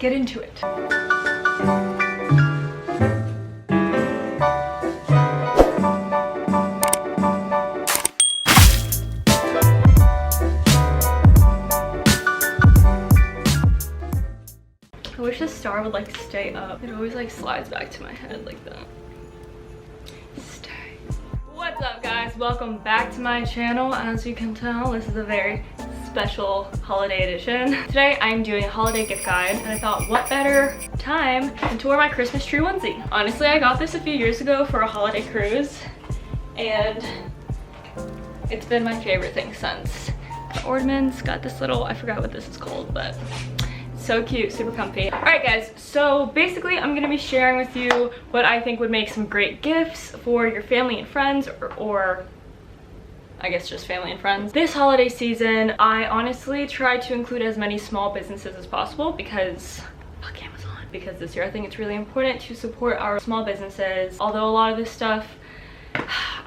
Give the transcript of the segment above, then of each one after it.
get into it. I wish the star would like stay up. It always like slides back to my head like that. Stay. What's up guys? Welcome back to my channel. As you can tell, this is a very special holiday edition. Today I'm doing a holiday gift guide and I thought what better time than to wear my Christmas tree onesie. Honestly, I got this a few years ago for a holiday cruise and it's been my favorite thing since. The ornaments, got this little, I forgot what this is called, but so cute, super comfy. All right guys, so basically I'm gonna be sharing with you what I think would make some great gifts for your family and friends, or I guess just family and friends. This holiday season, I honestly tried to include as many small businesses as possible because fuck Amazon. Because this year I think it's really important to support our small businesses. Although a lot of this stuff,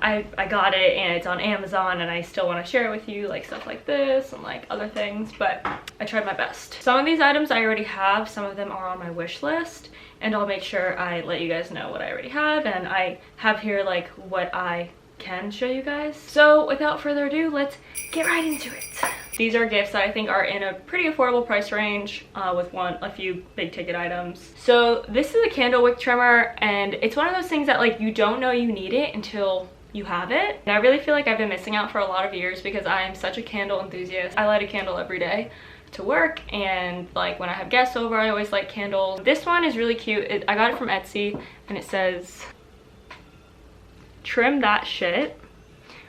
I got it and it's on Amazon and I still want to share it with you, like stuff like this and like other things, but I tried my best. Some of these items I already have, some of them are on my wish list, and I'll make sure I let you guys know what I already have, and I have here like what I can show you guys. So without further ado, let's get right into it. These are gifts that I think are in a pretty affordable price range with a few big ticket items. So this is a candle wick trimmer, and it's one of those things that like you don't know you need it until you have it. And I really feel like I've been missing out for a lot of years because I am such a candle enthusiast. I light a candle every day to work, and like when I have guests over I always light candles. This one is really cute. I got it from Etsy and it says trim that shit,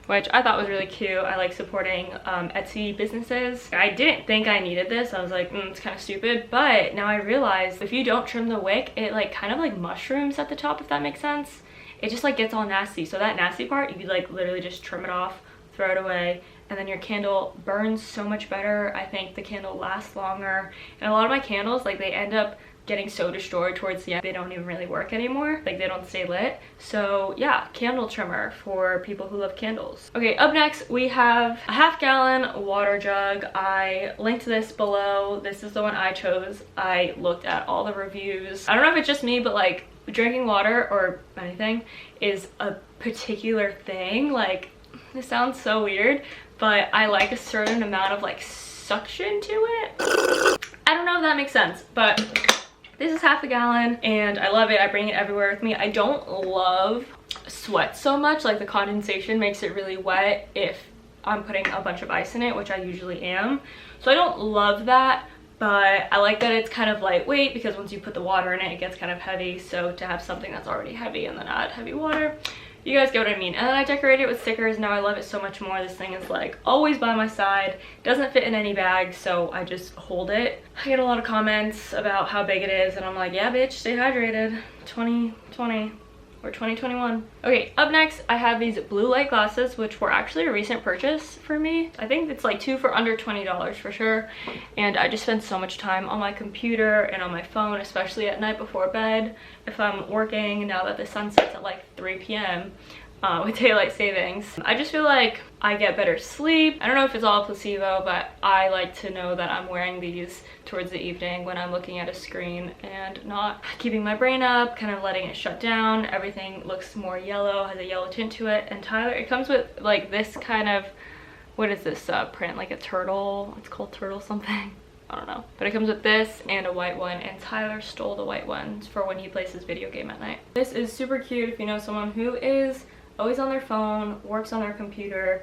which I thought was really cute. I like supporting Etsy businesses. I didn't think I needed this. I was like, it's kind of stupid, but now I realize if you don't trim the wick, it like kind of like mushrooms at the top, if that makes sense. It just like gets all nasty. So that nasty part, you like literally just trim it off, throw it away, and then your candle burns so much better. I think the candle lasts longer, and a lot of my candles, like they end up getting so destroyed towards the end, they don't even really work anymore. Like they don't stay lit. So yeah, candle trimmer for people who love candles. Okay, up next we have a 1/2 gallon water jug. I linked this below. This is the one I chose. I looked at all the reviews. I don't know if it's just me, but like drinking water or anything is a particular thing. Like, this sounds so weird, but I like a certain amount of like suction to it. I don't know if that makes sense, but this is 1/2 gallon and I love it. I bring it everywhere with me. I don't love sweat so much. Like the condensation makes it really wet if I'm putting a bunch of ice in it, which I usually am. So I don't love that, but I like that it's kind of lightweight because once you put the water in it, it gets kind of heavy. So to have something that's already heavy and then add heavy water, you guys get what I mean. And then I decorated it with stickers. Now I love it so much more. This thing is like always by my side. Doesn't fit in any bag, so I just hold it. I get a lot of comments about how big it is and I'm like, yeah bitch, stay hydrated. 2020 or 2021. Okay, up next I have these blue light glasses, which were actually a recent purchase for me. I think it's like 2 for under $20 for sure. And I just spend so much time on my computer and on my phone, especially at night before bed if I'm working, now that the sun sets at like 3 p.m. With daylight savings. I just feel like I get better sleep. I don't know if it's all placebo, but I like to know that I'm wearing these towards the evening when I'm looking at a screen and not keeping my brain up, kind of letting it shut down. Everything looks more yellow, has a yellow tint to it. And Tyler, it comes with like this kind of, what is this print? Like a turtle. It's called turtle something. I don't know, but it comes with this and a white one, and Tyler stole the white ones for when he plays his video game at night. This is super cute. If you know someone who is always on their phone, works on their computer,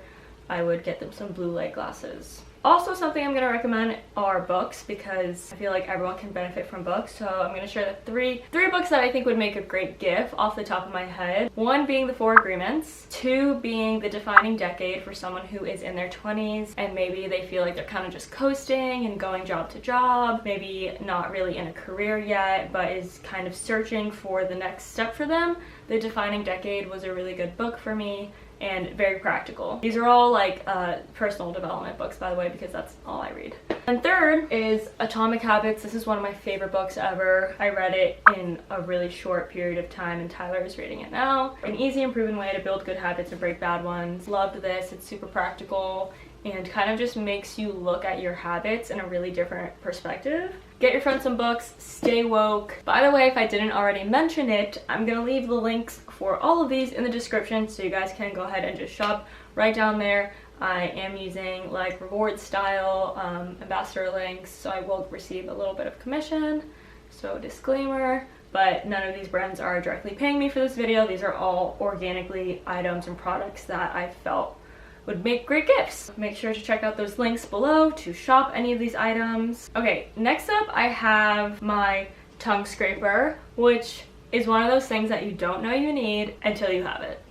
I would get them some blue light glasses. Also, something I'm going to recommend are books because I feel like everyone can benefit from books. So I'm going to share the three books that I think would make a great gift off the top of my head. 1 being The 4 Agreements, 2 being The Defining Decade for someone who is in their 20s and maybe they feel like they're kind of just coasting and going job to job, maybe not really in a career yet, but is kind of searching for the next step for them. The Defining Decade was a really good book for me and very practical. These are all like personal development books, by the way, because that's all I read. And 3rd is Atomic Habits. This is one of my favorite books ever. I read it in a really short period of time and Tyler is reading it now. An easy and proven way to build good habits and break bad ones. Loved this. It's super practical and kind of just makes you look at your habits in a really different perspective. Get your friends some books, stay woke. By the way, if I didn't already mention it, I'm gonna leave the links for all of these in the description so you guys can go ahead and just shop right down there. I am using like reward style ambassador links, so I will receive a little bit of commission, so disclaimer, but none of these brands are directly paying me for this video. These are all organically items and products that I felt would make great gifts. Make sure to check out those links below to shop any of these items. Okay, next up I have my tongue scraper, which is one of those things that you don't know you need until you have it.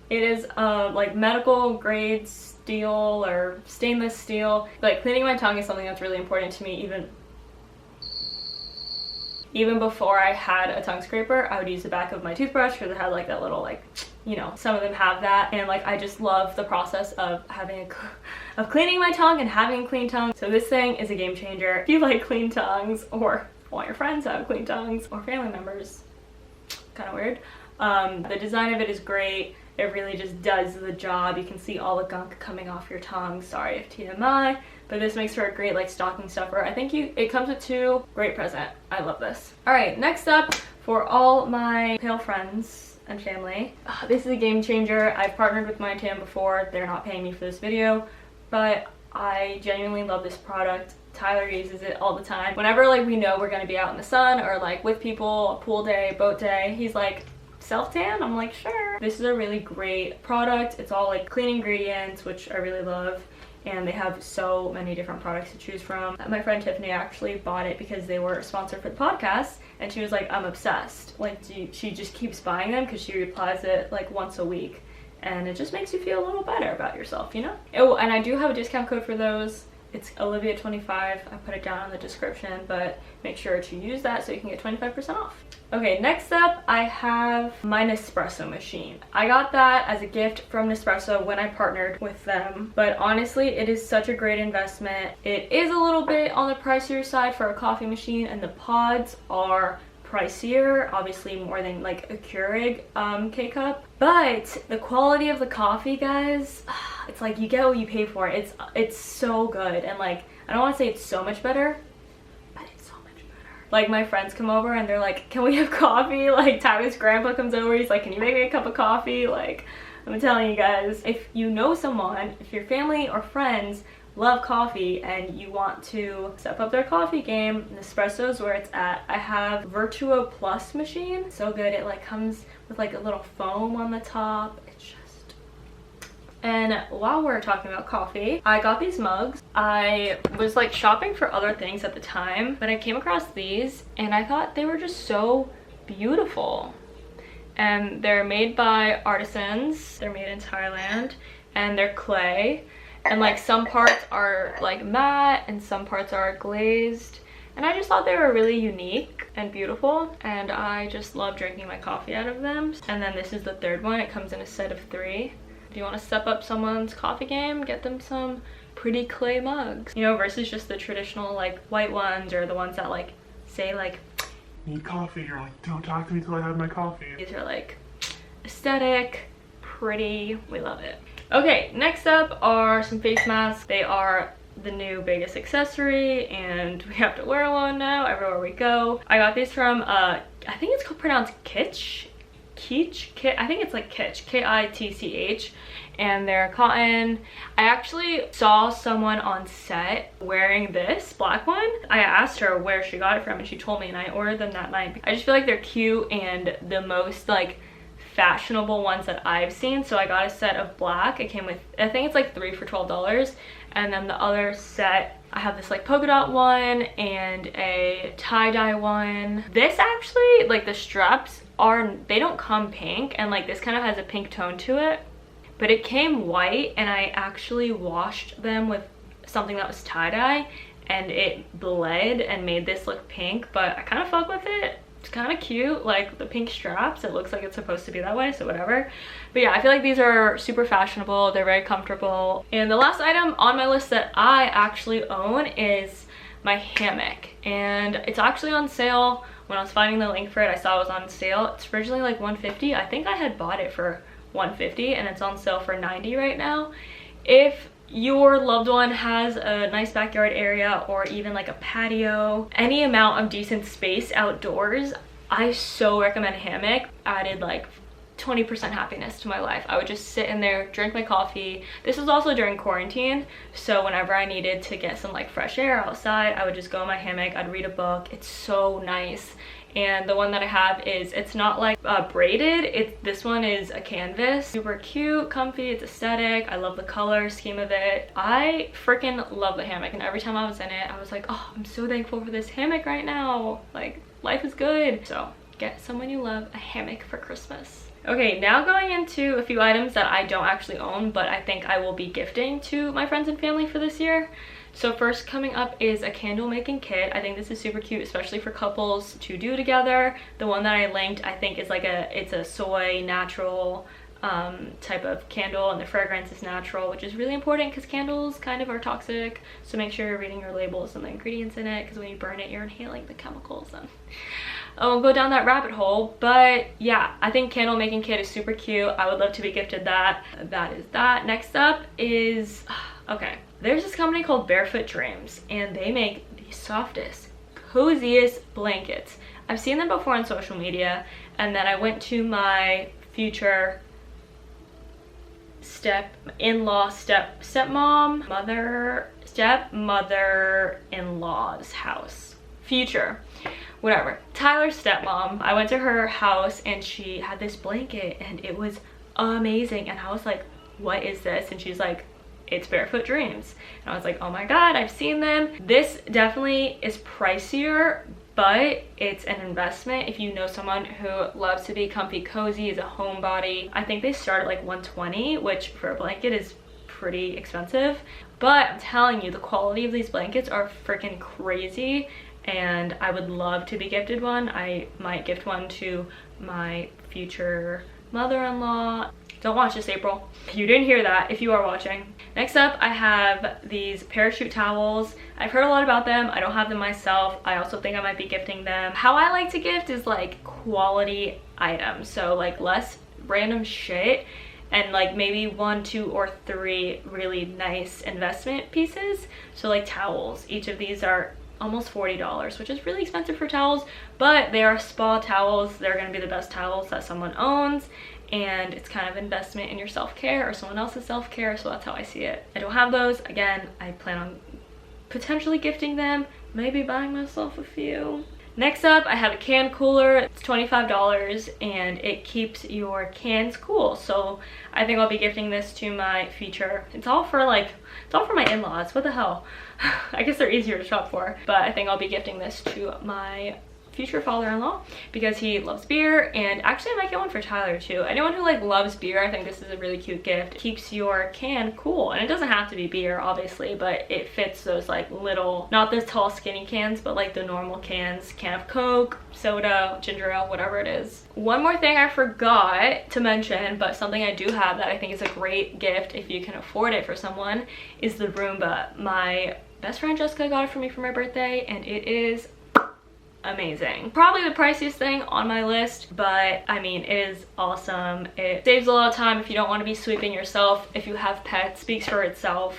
It is like medical grade steel or stainless steel. Like, cleaning my tongue is something that's really important to me. Even before I had a tongue scraper, I would use the back of my toothbrush because it had like that little, like, you know, some of them have that, and like I just love the process of having of cleaning my tongue and having a clean tongue. So this thing is a game changer. If you like clean tongues or want your friends to have clean tongues or family members, kind of weird. The design of it is great. It really just does the job. You can see all the gunk coming off your tongue. Sorry if TMI, but this makes for a great like stocking stuffer. I think it comes with 2. Great present. I love this. All right, next up, for all my pale friends and family, this is a game changer. I've partnered with my tan before. They're not paying me for this video, but I genuinely love this product. Tyler uses it all the time. Whenever like we know we're gonna be out in the sun or like with people, a pool day, boat day, he's like, self tan? I'm like, sure. This is a really great product. It's all like clean ingredients, which I really love, and they have so many different products to choose from. My friend Tiffany actually bought it because they were sponsored for the podcast, and she was like, I'm obsessed. Like, she just keeps buying them because she replies it like once a week, and it just makes you feel a little better about yourself, you know? Oh, and I do have a discount code for those. It's Olivia25. I put it down in the description, but make sure to use that so you can get 25% off. Okay, next up I have my Nespresso machine. I got that as a gift from Nespresso when I partnered with them, but honestly it is such a great investment. It is a little bit on the pricier side for a coffee machine, and the pods are pricier, obviously more than like a Keurig K-cup, but the quality of the coffee, guys, it's like you get what you pay for. It's so good, and like I don't want to say it's so much better, but it's so much better. Like, my friends come over and they're like, can we have coffee? Like, Tyler's grandpa comes over, he's like, can you make me a cup of coffee? Like, I'm telling you guys, if you know someone, if your family or friends love coffee and you want to step up their coffee game, Nespresso is where it's at. I have Virtuo Plus machine. So good. It like comes with like a little foam on the top. It's just... And while we're talking about coffee, I got these mugs. I was like shopping for other things at the time, but I came across these and I thought they were just so beautiful. And they're made by artisans. They're made in Thailand, and they're clay. And like some parts are like matte and some parts are glazed, and I just thought they were really unique and beautiful, and I just love drinking my coffee out of them. And then this is the third one. It comes in a set of 3. If you want to step up someone's coffee game, get them some pretty clay mugs, you know, versus just the traditional like white ones or the ones that like say like need coffee. You're like, don't talk to me till I have my coffee. These are like aesthetic, pretty. We love it. Okay, next up are some face masks. They are the new biggest accessory, and we have to wear one now everywhere we go. I got these from I think it's pronounced Kitsch. I think it's like Kitsch, K-I-T-C-H, and they're cotton. I actually saw someone on set wearing this black one. I asked her where she got it from, and she told me, and I ordered them that night. I just feel like they're cute and the most like fashionable ones that I've seen. So I got a set of black. It came with, I think it's like 3 for $12, and then the other set, I have this like polka dot one and a tie-dye one. This actually, like the straps they don't come pink, and like this kind of has a pink tone to it, but it came white, and I actually washed them with something that was tie-dye, and it bled and made this look pink, but I kind of fuck with it. It's kind of cute, like the pink straps. It looks like it's supposed to be that way, so whatever. But yeah, I feel like these are super fashionable. They're very comfortable. And the last item on my list that I actually own is my hammock, and it's actually on sale. When I was finding the link for it, I saw it was on sale. It's originally like $150. I think I had bought it for $150, and it's on sale for $90 right now. If your loved one has a nice backyard area or even like a patio, any amount of decent space outdoors, I so recommend a hammock. Added like 20% happiness to my life. I would just sit in there, drink my coffee. This was also during quarantine, so whenever I needed to get some like fresh air outside, I would just go in my hammock, I'd read a book. It's so nice. And the one that I have is, it's not like braided, this one is a canvas. Super cute, comfy, it's aesthetic. I love the color scheme of it. I freaking love the hammock, and every time I was in it, I was like, oh, I'm so thankful for this hammock right now. Like, life is good. So get someone you love a hammock for Christmas. Okay, now going into a few items that I don't actually own, but I think I will be gifting to my friends and family for this year. So first coming up is a candle making kit. I think this is super cute, especially for couples to do together. The one that I linked, I think is like it's a soy natural type of candle, and the fragrance is natural, which is really important because candles kind of are toxic. So make sure you're reading your labels and the ingredients in it, because when you burn it, you're inhaling the chemicals. And I won't go down that rabbit hole, but yeah, I think candle making kit is super cute. I would love to be gifted that. That is that. Next up is, okay, there's this company called Barefoot Dreams, and they make the softest, coziest blankets. I've seen them before on social media, and then I went to my future stepmother-in-law's house. Future, whatever, Tyler's stepmom. I went to her house and she had this blanket and it was amazing, and I was like, what is this? And she's like, it's Barefoot Dreams. And I was like, oh my god, I've seen them. This definitely is pricier, but it's an investment if you know someone who loves to be comfy cozy, is a homebody. I think they start at like $120, which for a blanket is pretty expensive, but I'm telling you, the quality of these blankets are freaking crazy, and I would love to be gifted one. I might gift one to my future mother-in-law. Don't watch this, April. You didn't hear that if you are watching. Next up, I have these parachute towels. I've heard a lot about them. I don't have them myself. I also think I might be gifting them. How I like to gift is like quality items. So like less random shit, and like maybe 1, 2, or 3 really nice investment pieces. So like towels. Each of these are almost $40, which is really expensive for towels, but they are spa towels. They're gonna be the best towels that someone owns, and it's kind of investment in your self-care or someone else's self-care, so that's how I see it. I don't have those. Again, I plan on potentially gifting them, maybe buying myself a few. Next up, I have a can cooler. It's $25 and it keeps your cans cool. So I think I'll be gifting this to my future. It's all for my in-laws. What the hell? I guess they're easier to shop for, but I think I'll be gifting this to my future father-in-law because he loves beer, and actually I might get one for Tyler too. Anyone who like loves beer, I think this is a really cute gift. It keeps your can cool, and it doesn't have to be beer obviously, but it fits those like little, not the tall skinny cans, but like the normal cans. Can of Coke, soda, ginger ale, whatever it is. One more thing I forgot to mention, but something I do have that I think is a great gift if you can afford it for someone, is the Roomba. My best friend Jessica got it for me for my birthday, and it is amazing. Probably the priciest thing on my list, but I mean, it is awesome. It saves a lot of time if you don't want to be sweeping yourself. If you have pets, speaks for itself.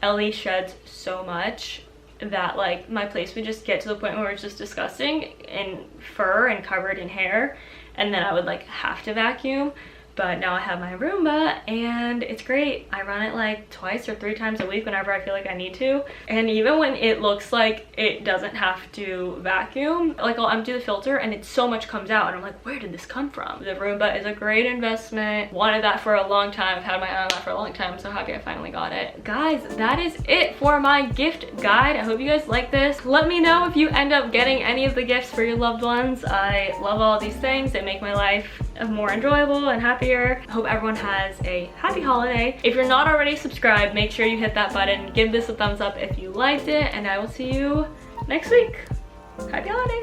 Ellie sheds so much that like my place would just get to the point where it's just disgusting in fur and covered in hair, and then I would like have to vacuum. But now I have my Roomba and it's great. I run it like 2 or 3 times a week whenever I feel like I need to. And even when it looks like it doesn't have to vacuum, like I'll empty the filter and it so much comes out and I'm like, where did this come from? The Roomba is a great investment. Wanted that for a long time. I've had my eye on that for a long time. I'm so happy I finally got it. Guys, that is it for my gift guide. I hope you guys like this. Let me know if you end up getting any of the gifts for your loved ones. I love all these things. They make my life more enjoyable and happier. I hope everyone has a happy holiday. If you're not already subscribed, make sure you hit that button. Give this a thumbs up if you liked it, and I will see you next week. Happy holidays!